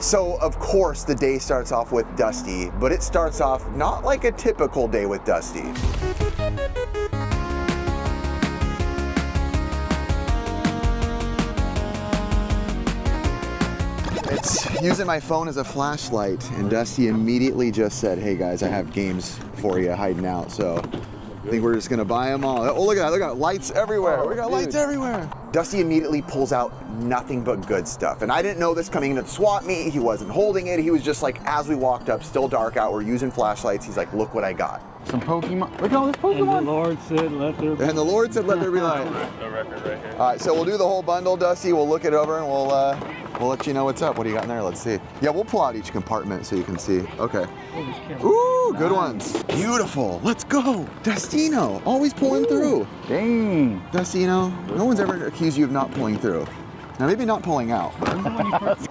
So, of course, the day starts off with Dusty, but it starts off not like a typical day with Dusty. It's using my phone as a flashlight, and Dusty immediately just said, hey guys, I have games for you hiding out, so I think we're just gonna buy them all. Oh, look at that, lights everywhere. We got lights everywhere. Dusty immediately pulls out nothing but good stuff. And I didn't know this coming into the swap meet. He wasn't holding it. He was just like, as we walked up, still dark out, we're using flashlights. He's like, look what I got. Some Pokemon. Look at all this Pokemon. And the Lord said, let there be. And the Lord said, let there be light. The record right here. All right, so we'll do the whole bundle, Dusty. We'll look it over and we'll let you know what's up. What do you got in there? Let's see. Yeah, we'll pull out each compartment so you can see. Okay. Ooh, good ones. Beautiful. Let's go. Dustino, always pulling through. Dang. Dustino, no one's ever accused you of not pulling through. Now, maybe not pulling out.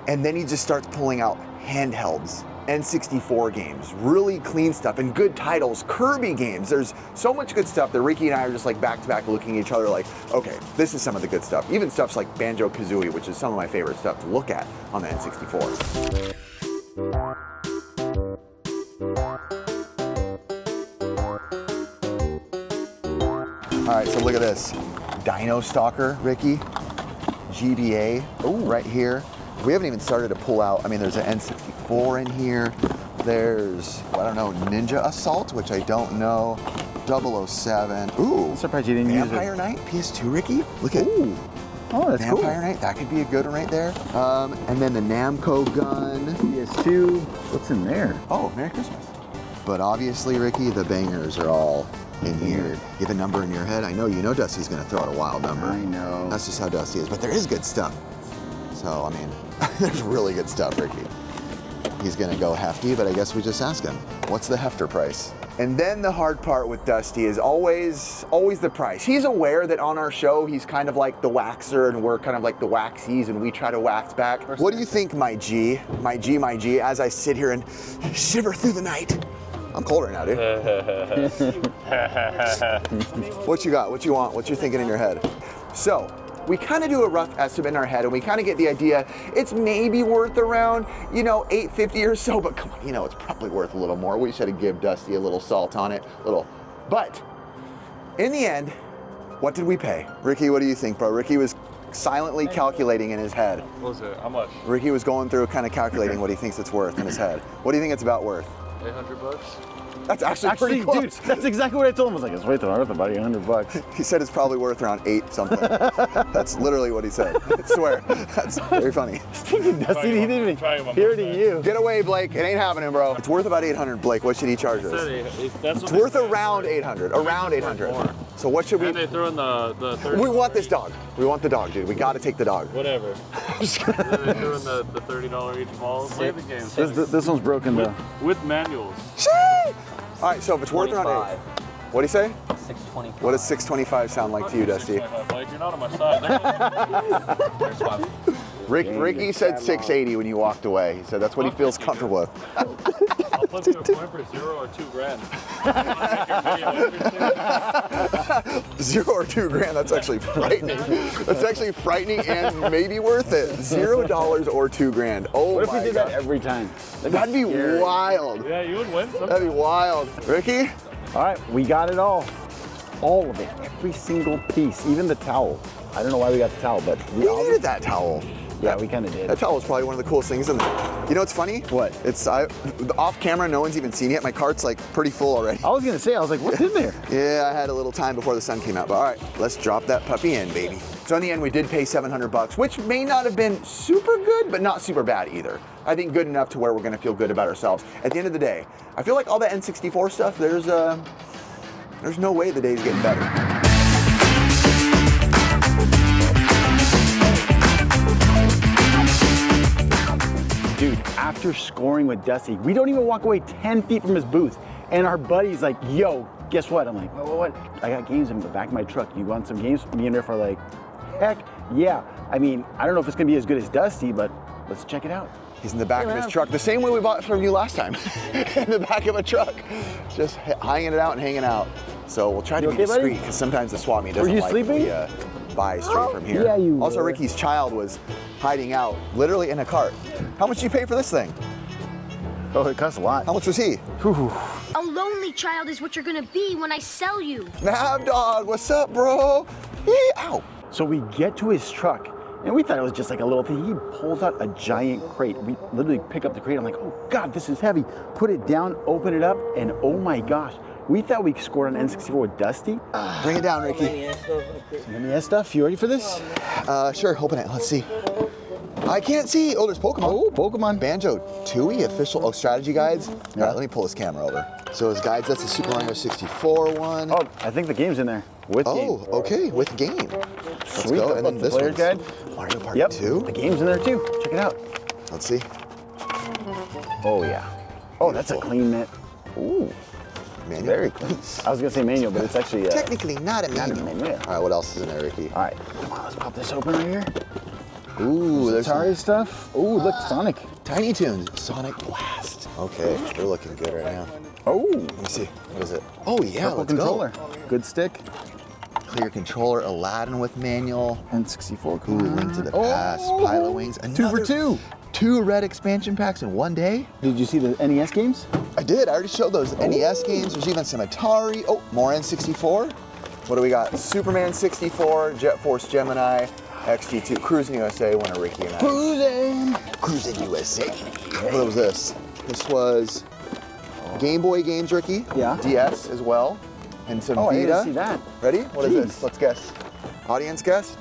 And then he just starts pulling out handhelds. N64 games, really clean stuff, and good titles, Kirby games. There's so much good stuff that Ricky and I are just like back to back looking at each other like, okay, this is some of the good stuff. Even stuff's like Banjo-Kazooie, which is some of my favorite stuff to look at on the N64. All right, so look at this. Dino Stalker, Ricky, GBA, right here. We haven't even started to pull out, I mean, there's an N64 in here. There's, I don't know, Ninja Assault, which I don't know. 007. Ooh. I'm surprised you didn't use it. Vampire Knight, PS2, Ricky. Look at Ooh. Oh, that's cool. Vampire Knight, that could be a good one right there. And then the Namco gun. PS2. What's in there? Oh, Merry Christmas. But obviously, Ricky, the bangers are all in here. You have a number in your head. I know you know Dusty's gonna throw out a wild number. I know. That's just how Dusty is, but there is good stuff. So, I mean, there's really good stuff, Ricky. He's gonna go hefty, but I guess we just ask him, what's the hefter price? And then the hard part with Dusty is always the price. He's aware that on our show, he's kind of like the waxer and we're kind of like the waxies and we try to wax back. What do you think, my G, as I sit here and shiver through the night? I'm cold right now, dude. What you got, what you want, what you're thinking in your head? So, we kind of do a rough estimate in our head and we kind of get the idea it's maybe worth around, you know, $850 or so, but come on, you know, it's probably worth a little more. We just had to give Dusty a little salt on it, but in the end, what did we pay? Ricky, what do you think, bro? Ricky was silently calculating in his head. What was it? How much? Ricky was going through kind of calculating what he thinks it's worth in his head. What do you think it's about worth? $800. That's actually pretty close. Dude, that's exactly what I told him. I was like, it's worth about $100. He said it's probably worth around 8 something. That's literally what he said. I swear. That's very funny. Stinking Dusty, he didn't even hear it in you. Get away, Blake. It ain't happening, bro. It's worth about 800, Blake. What should he charge us? It's worth around 800. Around 800. So what should we? And they throw in the 30. We want this dog. We want the dog, dude. We got to take the dog. Whatever. And then they throw in the $30 each balls. Play the game. This one's broken though. With manuals. Shee! All right, so if it's worth around 8. What do you say? 625. What does 625 sound like to you, Dusty? Like, you're not on my side. Ricky said 680 when you walked away. He said that's what he feels comfortable with. I'll flip you a coin for 0 or 2 grand. 0 or 2 grand, that's actually frightening. That's actually frightening and maybe worth it. $0 or 2 grand. Oh my God. What if we did that every time? That'd be wild. Yeah, you would win. That'd be wild. Ricky? All right, we got it all. All of it, every single piece, even the towel. I don't know why we got the towel, but We needed that towel. yeah, we kind of did. That towel was probably one of the coolest things in there. You know what's funny? What? It's off camera, no one's even seen it yet. My cart's like pretty full already. I was gonna say, I was like, what's in there? Yeah, I had a little time before the sun came out, but all right, let's drop that puppy in, baby. So in the end, we did pay $700, which may not have been super good, but not super bad either. I think good enough to where we're gonna feel good about ourselves. At the end of the day, I feel like all the N64 stuff, there's no way the day's getting better. Dude, after scoring with Dusty, we don't even walk away 10 feet from his booth. And our buddy's like, yo, guess what? I'm like, what? I got games in the back of my truck. You want some games? Me and Riff are like, heck yeah. I mean, I don't know if it's gonna be as good as Dusty, but let's check it out. He's in the back of his truck, the same way we bought it from you last time, in the back of a truck, just hanging it out and hanging out. So we'll try to be discreet, because sometimes the swap meet doesn't like we buy straight from here. Yeah, you Also, were. Ricky's child was hiding out, literally in a cart. How much did you pay for this thing? Oh, it costs a lot. How much was he? Whew. A lonely child is what you're gonna be when I sell you. Nav Dog, what's up, bro? Ow. So we get to his truck, and we thought it was just like a little thing. He pulls out a giant crate. We literally pick up the crate. I'm like, oh God, this is heavy. Put it down, open it up, and oh my gosh. We thought we scored on N64 with Dusty. Bring it down, Ricky. NES stuff, you ready for this? Sure, open it, let's see. I can't see. Oh, there's Pokemon. Oh, Pokemon. Banjo Tooie official strategy guides. All right, let me pull this camera over. So his guides, that's the Super Mario 64 one. Oh, I think the game's in there. With game. Oh, okay, with game. Let's Sweet. go. And then The this player's one's guide. Mario Party Yep, 2. the game's in there too. Check it out. Let's see. Oh yeah. Oh, that's a Beautiful. clean net. Ooh, Manual. very clean. I was gonna say manual, but it's actually Technically not a manual. manual. All right, what else is in there, Ricky? All right, come on, let's pop this open right here. Ooh, there's some Atari stuff. Ooh, look, Sonic. Tiny Toons. Sonic Blast. Okay, they're looking good right now. Oh, Let me see. What is it? Oh, yeah, purple let's controller. go. Good stick. Clear controller, Aladdin with manual. N64. Ooh, Link to the Past, Pilot Wings. 2 for 2. 2 red expansion packs in one day? Did you see the NES games? I did. I already showed those NES games. There's even some Atari. Oh, more N64. What do we got? Superman 64, Jet Force Gemini, XG2, Cruising USA, winner Ricky and I. Cruising USA. What was this? This was Game Boy games, Ricky. Yeah. DS as well. And some Oh, I Vita. didn't see that. Ready? What is Jeez. this? Let's guess. Audience guess?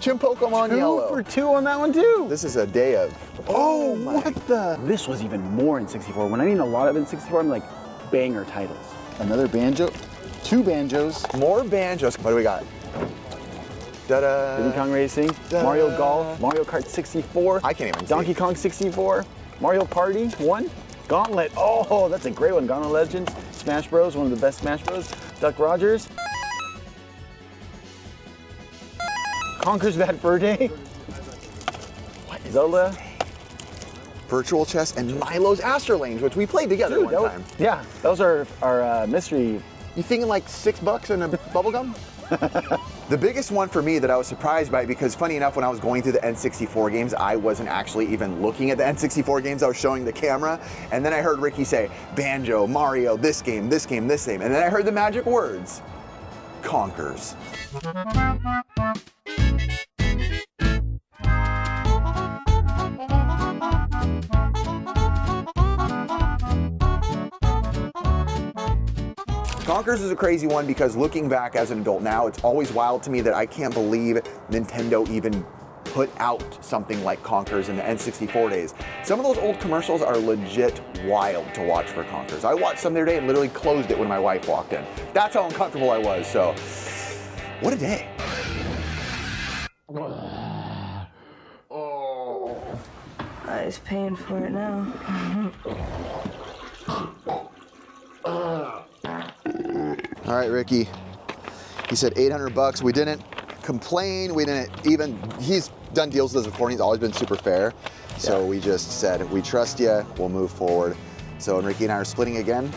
Chim Pokemon 2 Yellow. for 2 on that one too. This is a day of. Oh, what the? This was even more in 64. When I mean a lot of in 64, I'm like banger titles. Another banjo, 2 banjos, More banjos. What do we got? Da-da. Diddy Kong Racing, Mario Golf, Mario Kart 64. I can't even see. Donkey Kong 64, Mario Party 1, Gauntlet. Oh, that's a great one. Gauntlet Legends, Smash Bros, one of the best Smash Bros. Duck Rogers. Conker's Bad Fur Day. What is Zelda. Virtual Chess and Milo's Astrolanes, which we played together one time. Yeah, those are our mystery. You thinking like $6 and a bubble gum? The biggest one for me that I was surprised by, because funny enough, when I was going through the N64 games, I wasn't actually even looking at the N64 games. I was showing the camera, and then I heard Ricky say, Banjo, Mario, this game, this game, this game. And then I heard the magic words, Conkers. Conkers is a crazy one because looking back as an adult now, it's always wild to me that I can't believe Nintendo even put out something like Conkers in the N64 days. Some of those old commercials are legit wild to watch for Conkers. I watched some the other day and literally closed it when my wife walked in. That's how uncomfortable I was, so what a day. He's paying for it now. All right, Ricky. He said $800. We didn't complain. We didn't even, he's done deals with us before and he's always been super fair. So we just said, we trust you, we'll move forward. So Ricky and I are splitting again,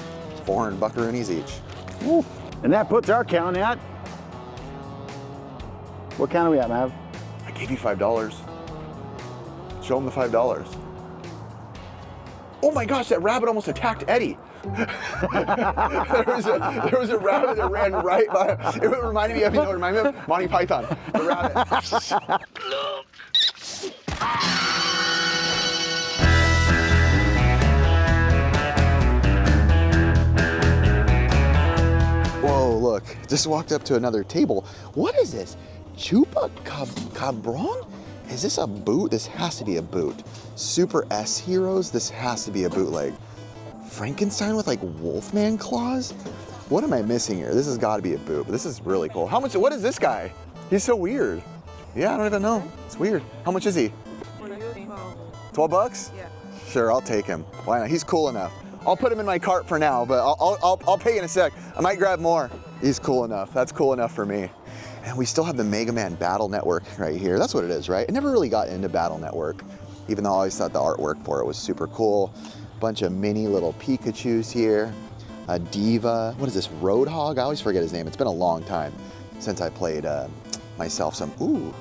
400 buckaroonies each. Woo. And that puts our count at, what count are we at, Mav? I gave you $5. Show him the $5. Oh my gosh, that rabbit almost attacked Eddie. there was a rabbit that ran right by. It reminded me of, you know, it reminded me of Monty Python. The rabbit. Whoa, look, just walked up to another table. What is this? Chupacabron? Is this a boot? This has to be a boot. Super S Heroes? This has to be a bootleg. Frankenstein with like Wolfman claws? What am I missing here? This has got to be a boot, but this is really cool. How much, what is this guy? He's so weird. Yeah, I don't even know. It's weird. How much is he? 12 bucks? Yeah. Sure, I'll take him. Why not? He's cool enough. I'll put him in my cart for now, but I'll pay in a sec. I might grab more. He's cool enough. That's cool enough for me. And we still have the Mega Man Battle Network right here. That's what it is, right? I never really got into Battle Network, even though I always thought the artwork for it was super cool. Bunch of mini little Pikachus here. A Diva. What is this? Roadhog? I always forget his name. It's been a long time since I played myself some. Ooh,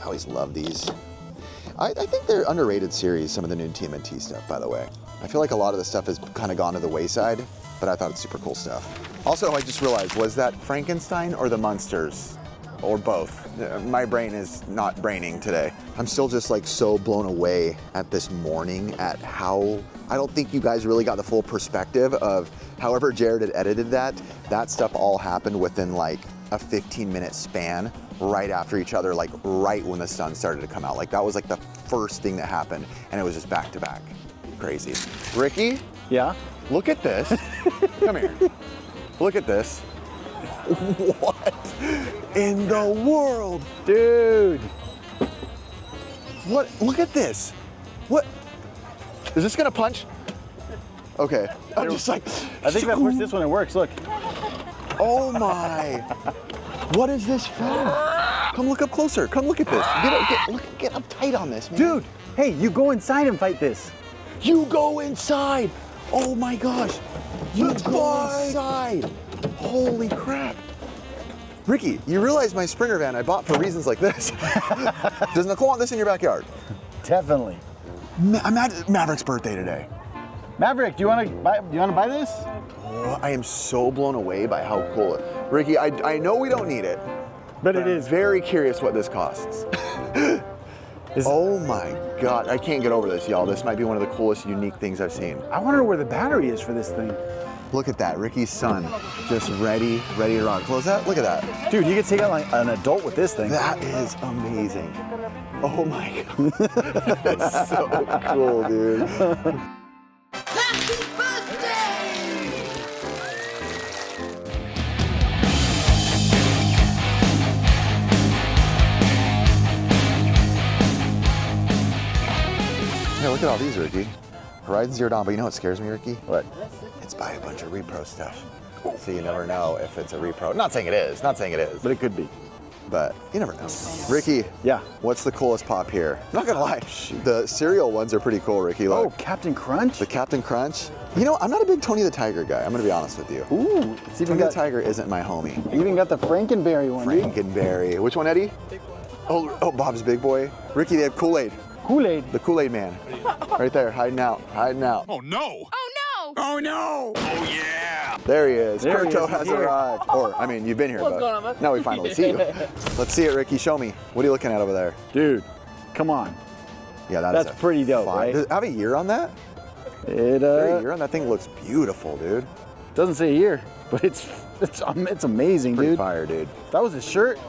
I always love these. I think they're underrated series, some of the new TMNT stuff, by the way. I feel like a lot of the stuff has kind of gone to the wayside, but I thought it's super cool stuff. Also, I just realized, was that Frankenstein or the Munsters? Or both? My brain is not braining today. I'm still just like so blown away at this morning at how, I don't think you guys really got the full perspective of however Jared had edited that stuff all happened within like a 15-minute span right after each other, like right when the sun started to come out. Like that was like the first thing that happened and it was just back to back. Crazy. Ricky? Yeah? Look at this. Come here. Look at this. What in the world? Dude. What? Look at this. What? Is this gonna punch? Okay. I'm just like. I think if I push this one, it works. Look. Oh my. What is this from? Come look up closer. Come look at this. Get up tight on this, man. Dude, hey, you go inside and fight this. You go inside. Oh my gosh. You go inside. Holy crap. Ricky, you realize my Springer van I bought for reasons like this. Does Nicole want this in your backyard? Definitely. I'm at Maverick's birthday today. Maverick, do you want to buy this? Oh, I am so blown away by how cool it is. Ricky, I know we don't need it, But it is. very curious what this costs. Oh my God, I can't get over this, y'all. This might be one of the coolest, unique things I've seen. I wonder where the battery is for this thing. Look at that, Ricky's son, just ready to rock. Close that, look at that. Dude, you could take out like an adult with this thing. That is amazing. Oh my God, that's so cool, dude. Happy birthday! Hey, look at all these, Ricky. Horizon Zero Dawn, but you know what scares me, Ricky? What? It's by a bunch of repro stuff. So you never know if it's a repro. Not saying it is, But it could be. but you never know. Ricky, Yeah. what's the coolest pop here? Not gonna lie, the cereal ones are pretty cool, Ricky. Oh, Look. Captain Crunch? The Captain Crunch. You know, I'm not a big Tony the Tiger guy, I'm gonna be honest with you. Ooh, it's even Tony the got, Tiger isn't my homie. even got the Frankenberry one, dude. Frankenberry. Which one, Eddie? Oh, Bob's Big Boy. Ricky, they have Kool-Aid. Kool-Aid. The Kool-Aid man. Right there, hiding out. Oh no! Oh no! Oh yeah! There he is. There he Kurto is, he's has here. arrived. Or, I mean, you've been here, What's but going on, bud? now we finally see you. Let's see it, Ricky. Show me. What are you looking at over there? Dude, come on. Yeah, that is That's pretty dope, fine. right? Does it have a year on that? It Is there a year on that thing? Looks beautiful, dude. doesn't say here, but it's amazing, Pretty dude. fire, dude. If that was a shirt,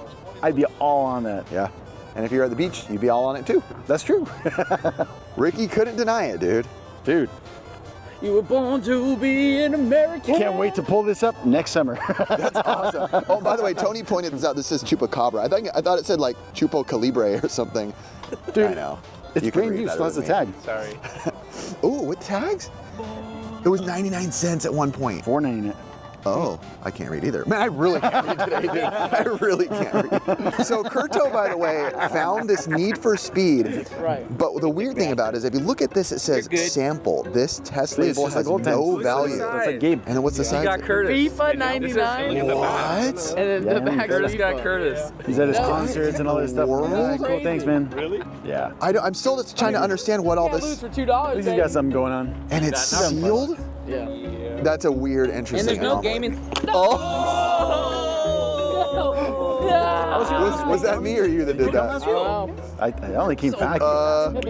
I'd be all on that. Yeah. And if you're at the beach, you'd be all on it too. That's true. Ricky couldn't deny it, dude. Dude, You were born to be an American. can't wait to pull this up next summer. That's awesome. Oh, by the way, Tony pointed this out. This says Chupacabra. I thought it said like Chupo Calibre or something. Dude, I know. It's You can brand read new, better still has the than me. tag. Sorry. Oh, with tags? It was 99 cents at one point. $4.99. Oh, I can't read either. Man, I really can't read today, dude. I really can't read. So Kurto, by the way, found this Need for Speed. Right. But the weird thing about it is if you look at this, it says You're good. sample. This test See, it's label just has like old times. no Looks value. like It's like Gabe. And then what's the You size? got Curtis. FIFA 99. What? And then the Yeah, back Curtis got Curtis. He's at his No. concerts and all this stuff. World? Yeah, cool, thanks, man. Really? Yeah. I'm still just trying to understand what all Can't lose this. for $2. At least he's got something going on. And it's That's not sealed? Yeah. That's a weird, And interesting there's no anomaly. gaming. Oh! Was that me or you that did that? Wow. I only came back. We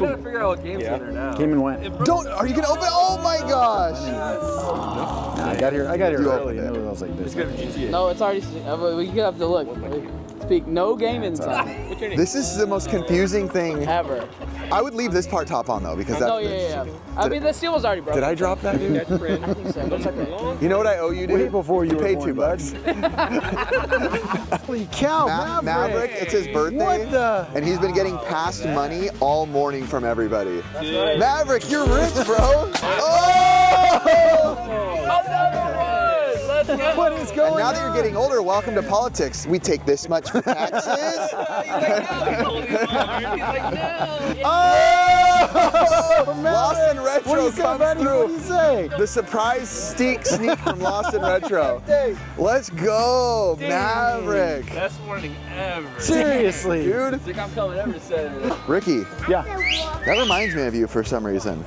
gotta figure out what game's in there now. Came and went. Are you gonna open? Oh my gosh! Nah, I got here You early. opened And it. it was like this. No, it's already. We have to look. Speak no gaming time. What's your name? This is the most confusing thing. Ever. I would leave this part top on though because that. No, yeah. I mean, the seal was already broken. Did I drop that, dude? I think so, but it's okay. You know what I owe you, dude? Way before you were paid born, $2. Holy cow, Maverick, it's his birthday. What the? And he's been getting past money all morning from everybody. Maverick, you're rich, bro. Oh! Let's go! What is going on? Now that you're getting older, welcome to politics. We take this much for taxes. Oh! Lost in Retro What do you say, comes buddy? through. What do you say? The surprise sneak from Lost in Retro. Let's go, Maverick. Best morning ever. Seriously. Dude. It's like I'm coming every Saturday. Ricky, Yeah. that reminds me of you for some reason.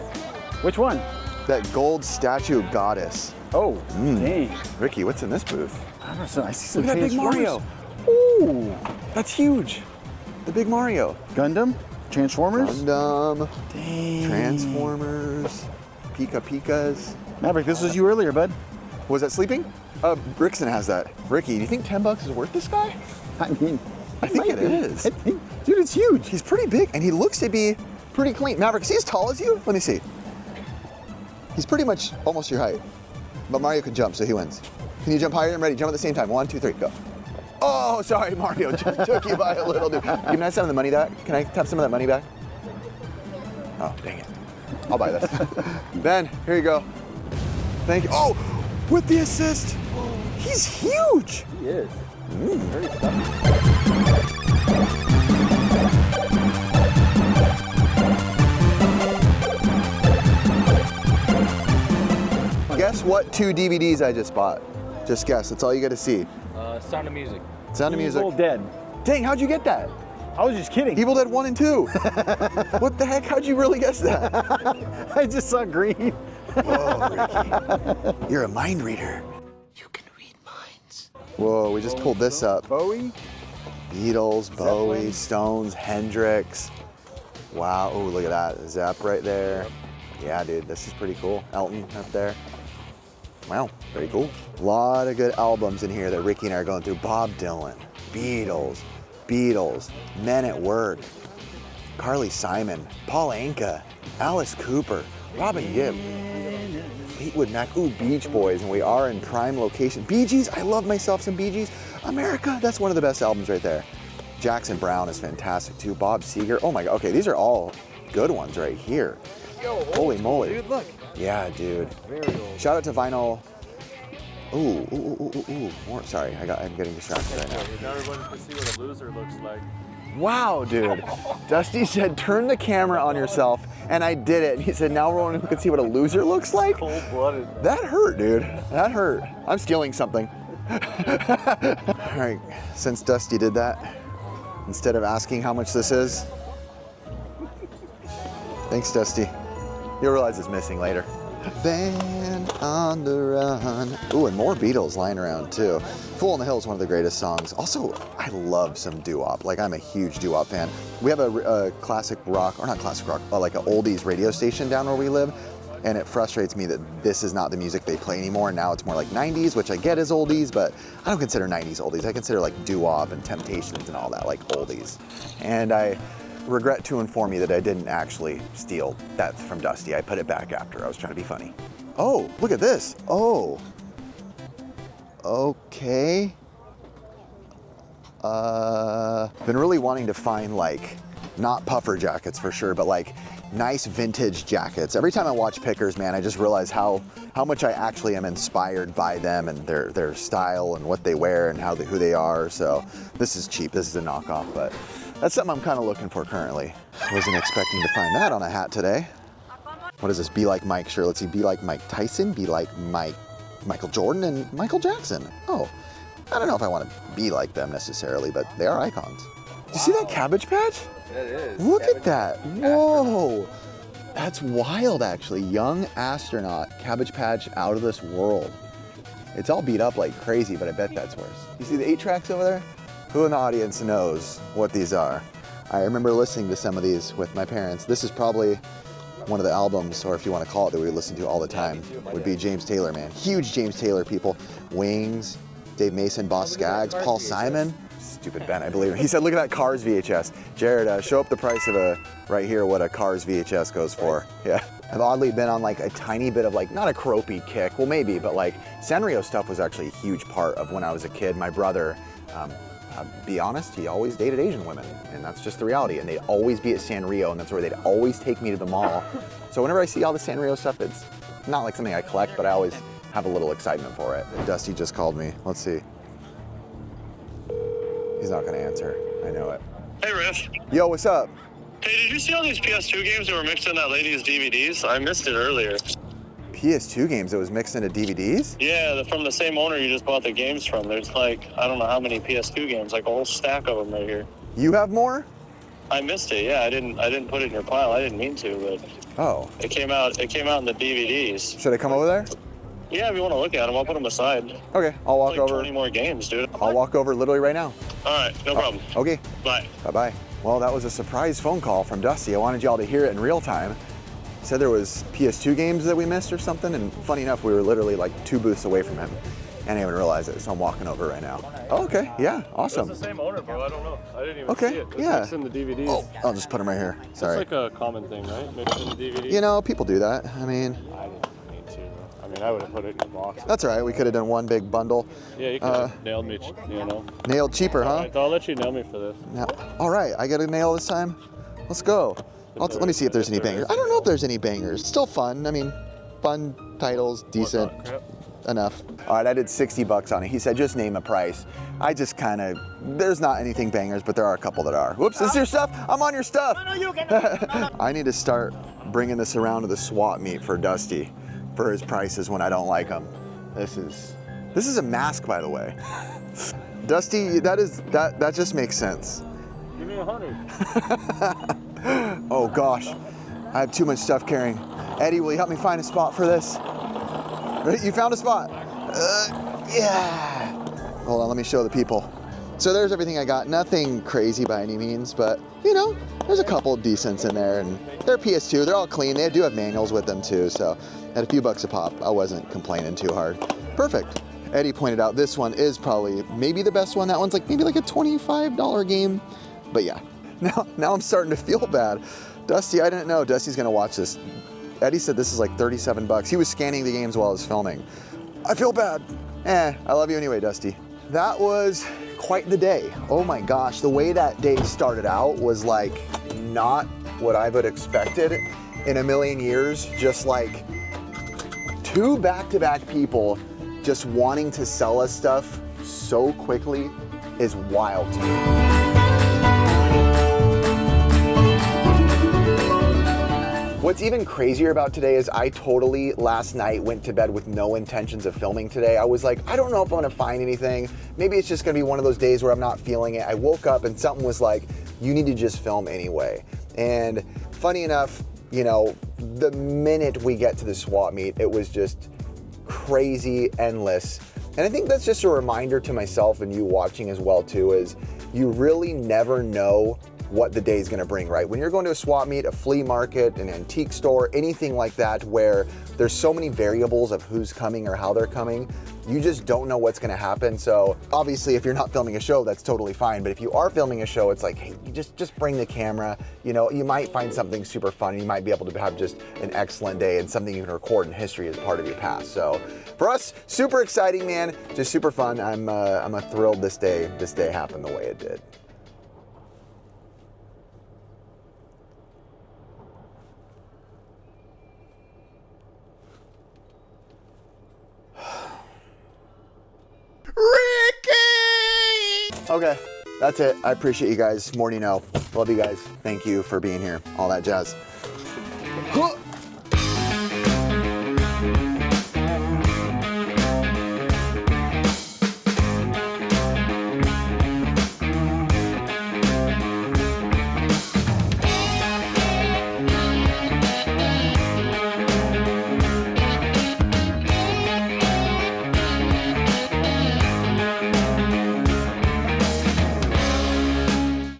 Which one? That gold statue goddess. Oh, dang. Ricky, what's in this booth? I don't know. I see some Look at that big Transformers. Mario. Ooh, that's huge. The big Mario. Gundam, Transformers. Gundam, Dang. Transformers, Pika Pikas. Maverick, this was you earlier, bud. Was that sleeping? Rickson has that. Ricky, do you think $10 is worth this guy? I mean, I think it is. Dude, it's huge. He's pretty big, and he looks to be pretty clean. Maverick, is he as tall as you? Let me see. He's pretty much almost your height. But Mario can jump, so he wins. Can you jump higher? I'm ready. Jump at the same time. 1, 2, 3, go. Oh, sorry, Mario just took you by a little, dude. Can I have some of the money back? Can I have some of that money back? Oh, dang it. I'll buy this. Ben, here you go. Thank you. Oh, with the assist. He's huge. He is. Very stuffy. Guess what 2 DVDs I just bought? Just guess. That's all you got to see. Sound of Music. Sound of Music. Evil Dead. Dang, how'd you get that? I was just kidding. Evil Dead 1 and 2. What the heck? How'd you really guess that? I just saw green. Whoa, Ricky. You're a mind reader. You can read minds. Whoa, we just pulled this up. Bowie. Beatles, Bowie, Zeppelin. Stones, Hendrix. Wow, oh, look at that. Zepp right there. Yeah, dude, this is pretty cool. Elton up there. Wow, very cool. A lot of good albums in here that Ricky and I are going through. Bob Dylan, Beatles, Men at Work, Carly Simon, Paul Anka, Alice Cooper, Robin Gibb, Fleetwood Mac, ooh, Beach Boys, and we are in prime location. Bee Gees, I love myself some Bee Gees. America, that's one of the best albums right there. Jackson Browne is fantastic too. Bob Seger, oh my God, okay, these are all good ones right here. Holy moly. Dude, look. Yeah, dude. Very old. Shout out to Vinyl. Ooh, more. Sorry, I'm getting distracted right now. Now everyone can see what a loser looks like. Wow, dude. Dusty said, turn the camera on yourself, and I did it. He said, now everyone can see what a loser looks like. Cold-blooded. That hurt, dude. That hurt. I'm stealing something. All right, since Dusty did that, instead of asking how much this is, thanks, Dusty. You'll realize it's missing later. Band on the run. Ooh, and more Beatles lying around too. Fool on the Hill is one of the greatest songs. Also, I love some doo-wop. Like, I'm a huge doo-wop fan. We have a classic rock, or not classic rock, but like an oldies radio station down where we live. And it frustrates me that this is not the music they play anymore. Now it's more like 90s, which I get as oldies, but I don't consider 90s oldies. I consider like doo-wop and Temptations and all that, like oldies. And I regret to inform you that I didn't actually steal that from Dusty. I put it back after. I was trying to be funny. Oh, look at this. Oh. Okay. Been really wanting to find like, not puffer jackets for sure, but like nice vintage jackets. Every time I watch Pickers, man, I just realize how much I actually am inspired by them and their style and what they wear and who they are. So this is cheap. This is a knockoff, but that's something I'm kind of looking for currently. Wasn't expecting to find that on a hat today. What is this? Be like Mike. Sure, let's see. Be like Mike Tyson. Be like Michael Jordan and Michael Jackson. Oh, I don't know if I want to be like them necessarily, but they are icons. Do you see that Cabbage Patch? That is. Look at that. Whoa. That's wild, actually. Young astronaut, Cabbage Patch, out of this world. It's all beat up like crazy, but I bet that's worse. You see the 8 tracks over there? Who in the audience knows what these are? I remember listening to some of these with my parents. This is probably one of the albums, or if you want to call it, that we listen to all the time, would be James Taylor, man. Huge James Taylor people. Wings, Dave Mason, Boss Skaggs, Paul Simon. Stupid Ben, I believe him. He said, look at that Cars VHS. Jared, show up the price of right here, what a Cars VHS goes for. Yeah. I've oddly been on like a tiny bit of like, not a cropey kick, well maybe, but like Sanrio stuff was actually a huge part of when I was a kid. My brother, be honest, he always dated Asian women, and that's just the reality. And they'd always be at Sanrio, and that's where they'd always take me to the mall. So whenever I see all the Sanrio stuff, it's not like something I collect, but I always have a little excitement for it. Dusty just called me. Let's see. He's not gonna answer. I know it. Hey, Riff. Yo, what's up? Hey, did you see all these PS2 games that were mixed in that lady's DVDs? I missed it earlier. PS2 games that was mixed into DVDs? Yeah, from the same owner you just bought the games from. There's like, I don't know how many PS2 games, like a whole stack of them right here. You have more? I missed it, yeah. I didn't put it in your pile. I didn't mean to, but Oh. it came out in the DVDs. Should I come over there? Yeah, if you want to look at them, I'll put them aside. Okay, I'll walk like over. 20 more games, dude. I'll walk over literally right now. All right, no problem. Okay. Bye. Bye-bye. Well, that was a surprise phone call from Dusty. I wanted y'all to hear it in real time. He said there was PS2 games that we missed or something, and funny enough, we were literally like 2 booths away from him. And I didn't even realize it, so I'm walking over right now. Oh, okay, yeah, awesome. It's the same owner, bro. I don't know. I didn't even Okay, see it. It's yeah. mixed in the DVDs. Oh, I'll just put them right here. Sorry. It's like a common thing, right? Mixed in the DVDs. You know, people do that. I mean, I didn't need to. I mean, I would have put it in the box. that's all right. We could have done one big bundle. Yeah, you could have nailed me, you know. Nailed cheaper, huh? I'll let you nail me for this. Yeah. All right, I got a nail this time. Let's go. Let me see if there's any bangers. I don't know if there's any bangers. Still fun. I mean, fun titles, decent, enough. All right, I did 60 bucks on it. He said, just name a price. I just kind of, there's not anything bangers, but there are a couple that are. Whoops, is your stuff? I'm on your stuff. No, you can. I need to start bringing this around to the swap meet for Dusty for his prices when I don't like them. This is a mask, by the way. Dusty, that just makes sense. Give me 100. Oh gosh, I have too much stuff carrying. Eddie, will you help me find a spot for this? You found a spot? Yeah. Hold on, let me show the people. So there's everything I got. Nothing crazy by any means, but you know, there's a couple of decents in there, and they're PS2. They're all clean. They do have manuals with them too, so at a few bucks a pop, I wasn't complaining too hard. Perfect. Eddie pointed out this one is probably maybe the best one. That one's like maybe like a $25 game, but yeah. Now I'm starting to feel bad. Dusty, I didn't know Dusty's gonna watch this. Eddie said this is like 37 bucks. He was scanning the games while I was filming. I feel bad. I love you anyway, Dusty. That was quite the day. Oh my gosh, the way that day started out was like not what I would have expected in a million years. Just like 2 back-to-back people just wanting to sell us stuff so quickly is wild to me. What's even crazier about today is I totally, last night, went to bed with no intentions of filming today. I was like, I don't know if I'm gonna find anything. Maybe it's just gonna be one of those days where I'm not feeling it. I woke up and something was like, you need to just film anyway. And funny enough, you know, the minute we get to the swap meet, it was just crazy, endless. And I think that's just a reminder to myself and you watching as well too, is you really never know what the day is gonna bring, right? When you're going to a swap meet, a flea market, an antique store, anything like that, where there's so many variables of who's coming or how they're coming, you just don't know what's gonna happen. So obviously if you're not filming a show, that's totally fine. But if you are filming a show, it's like, hey, you just bring the camera. You know, you might find something super fun. You might be able to have just an excellent day and something you can record in history as part of your past. So for us, super exciting, man. Just super fun. I'm thrilled this day happened the way it did. Okay, that's it. I appreciate you guys. More than you know. Love you guys. Thank you for being here. All that jazz.